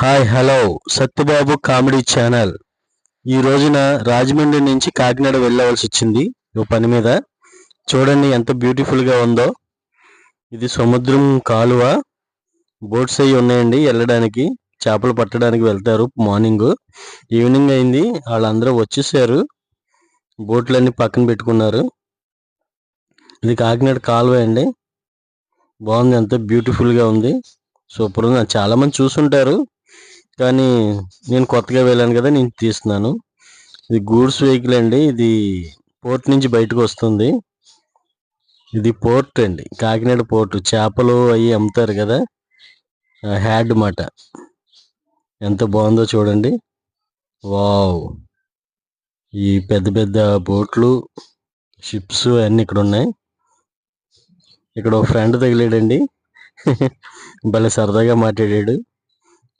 Hi hello Satyababu comedy channel. ఈ రోజున రాజమండ్రి నుంచి కాకినాడ వెళ్ళవలసి వచ్చింది ఓ పని మీద. చూడండి ఎంత బ్యూటిఫుల్ గా ఉందో. ఇది సముద్రం కాలువ. బోట్స్ అవి ఉన్నాయండి వెళ్ళడానికి. చేపలు పట్టడానికి వెళ్తారు మార్నింగ్. ఈవినింగ్ అయింది, వాళ్ళందరూ వచ్చేసారు. బోట్లన్నీ పక్కన పెట్టుకున్నారు. ఇది కాకినాడ కాలువ అండి. బాగుంది, ఎంత బ్యూటిఫుల్ గా ఉంది. సూపర్ ఉంది. చాలా మంది చూసుంటారు, కానీ నేను కొత్తగా వెళ్ళాను కదా, నేను తీస్తున్నాను. ఇది గూడ్స్ వెహికల్ అండి. ఇది పోర్ట్ నుంచి బయటకు వస్తుంది. ఇది పోర్ట్ అండి, కాకినాడ పోర్ట్. చేపలు అవి అమ్ముతారు కదా, హ్యాడ్ మాట. ఎంత బాగుందో చూడండి. వావ్, ఈ పెద్ద పెద్ద బోట్లు, షిప్స్ అన్ని ఇక్కడ ఉన్నాయి. ఇక్కడ ఒక ఫ్రెండ్ తగిలాడండి. భలే సరదాగా మాట్లాడాడు.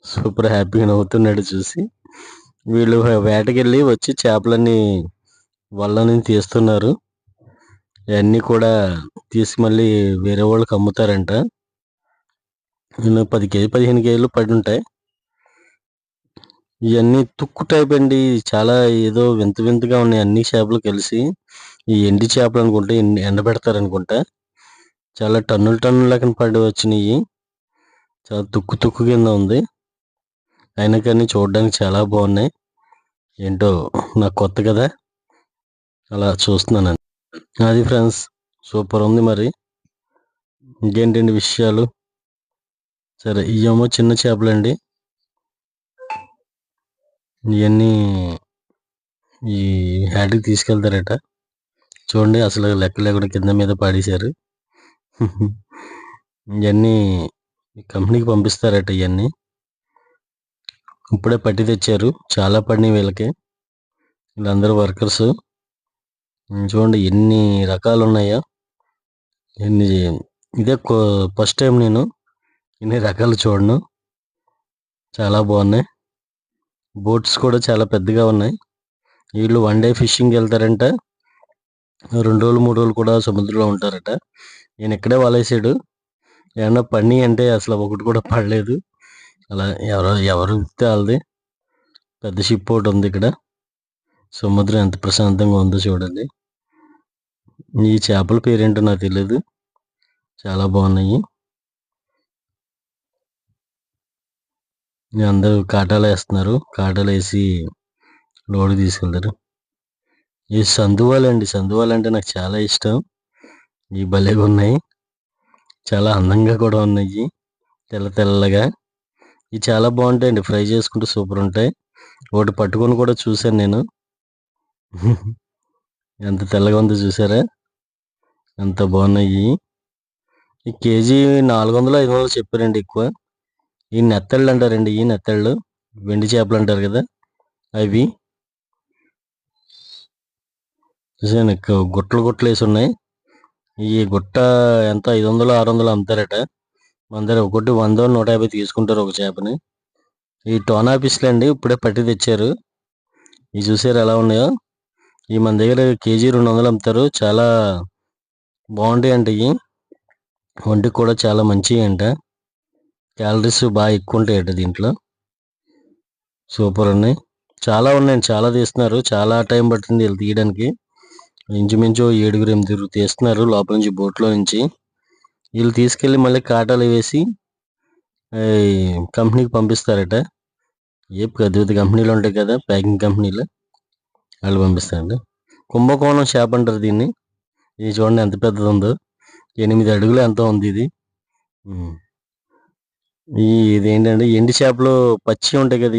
సూపర్ హ్యాపీగా నవ్వుతున్నాడు చూసి. వీళ్ళు వేటకెళ్ళి వచ్చి చేపలన్నీ వలని తీస్తున్నారు. ఇవన్నీ కూడా తీసి మళ్ళీ వేరే వాళ్ళకి అమ్ముతారంట. 10 కేజీ 15 కేజీలు పడి ఉంటాయి. ఇవన్నీ తుక్కు టైప్ అండి. చాలా ఏదో వింత వింతగా ఉన్నాయి అన్ని చేపలు కలిసి. ఈ ఎండి చేపలు అనుకుంటే ఎండబెడతారనుకుంటా. చాలా టన్నుల టన్నుల లెక్కన పడి వచ్చినాయి. చాలా తుక్కు తుక్కు కింద ఉంది. అయినా కానీ చూడడానికి చాలా బాగున్నాయి. ఏంటో నాకు కొత్త కదా, అలా చూస్తున్నాను. అది ఫ్రెండ్స్, సూపర్ ఉంది. మరి ఇంకేంటండి విషయాలు? సరే, ఇవేమో చిన్న చేపలండి. ఇవన్నీ ఈ హ్యాడ్కి తీసుకెళ్తారట. చూడండి అసలు లెక్క లేకుండా కింద మీద పాడేశారు. ఇవన్నీ కంపెనీకి పంపిస్తారట. ఇవన్నీ ఇప్పుడే పట్టి తెచ్చారు. చాలా పడినాయి వీళ్ళకి. వీళ్ళందరూ వర్కర్స్. చూడండి ఎన్ని రకాలు ఉన్నాయో. ఇదే ఫస్ట్ టైం నేను ఇన్ని రకాలు చూడను. చాలా బాగున్నాయి. బోట్స్ కూడా చాలా పెద్దగా ఉన్నాయి. వీళ్ళు 1 డే ఫిషింగ్కి వెళ్తారంట. 2 రోజులు 3 రోజులు కూడా సముద్రంలో ఉంటారట. నేను ఇక్కడే వలేసాడు. ఏమన్నా పడినాయి అంటే అసలు ఒకటి కూడా పడలేదు. అలా ఎవరు ఇస్తే వాళ్ళది. పెద్ద షిప్ ఒకటి ఉంది ఇక్కడ. సముద్రం ఎంత ప్రశాంతంగా ఉందో చూడండి. ఈ చేపల పేరేంటో నాకు తెలియదు. చాలా బాగున్నాయి. అందరూ కాటాలు వేస్తున్నారు. కాటాలు వేసి లోడ్ తీసుకెళ్తారు. ఈ సందువాలండి. సందువాలు అంటే నాకు చాలా ఇష్టం. ఈ భలేగా ఉన్నాయి. చాలా అందంగా కూడా ఉన్నాయి, తెల్ల తెల్లగా. ఇవి చాలా బాగుంటాయండి, ఫ్రై చేసుకుంటే సూపర్ ఉంటాయి. ఒకటి పట్టుకొని కూడా చూశాను నేను. ఎంత తెల్లగా ఉందో చూసారా, ఎంత బాగున్నాయి. ఈ కేజీ 400 500 చెప్పారండి ఎక్కువ. ఈ నెత్తళ్ళు అంటారండి. ఈ నెత్తళ్ళు వెండి చేపలు అంటారు కదా, అవి చూసాను. గుట్టలు గుట్టలు వేసి ఉన్నాయి. ఈ గుట్ట ఎంత 500 600 అమ్ముతారట. మన దగ్గర ఒకటి 100 150 తీసుకుంటారు ఒక చేపని. ఈ టోనా ఫిష్లు అండి, ఇప్పుడే పట్టి తెచ్చారు. ఇవి చూసారు ఎలా ఉన్నాయో. ఈ మన దగ్గర కేజీ 200 అమ్ముతారు. చాలా బాగుంటాయి అంట. ఇవి ఒంటికి కూడా చాలా మంచివి అంట. క్యాలరీస్ బాగా ఎక్కువ ఉంటాయట దీంట్లో. సూపర్ ఉన్నాయి. చాలా ఉన్నాయండి, చాలా తీస్తున్నారు. చాలా టైం పడుతుంది వీళ్ళు తీయడానికి. ఇంచుమించు 7 8 తీస్తున్నారు లోపల నుంచి, బోట్లో నుంచి. వీళ్ళు తీసుకెళ్ళి మళ్ళీ కాటాలు వేసి కంపెనీకి పంపిస్తారట. పెద్ద పెద్ద కంపెనీలు ఉంటాయి కదా, ప్యాకింగ్ కంపెనీలు, వాళ్ళు పంపిస్తారండి. కుంభకోణం చేప అంటారు దీన్ని. ఇది చూడండి ఎంత పెద్దది ఉందో. 8 అడుగులు ఎంత ఉంది ఇది. ఇదేంటంటే ఎండి చేపలు పచ్చి ఉంటాయి కదా,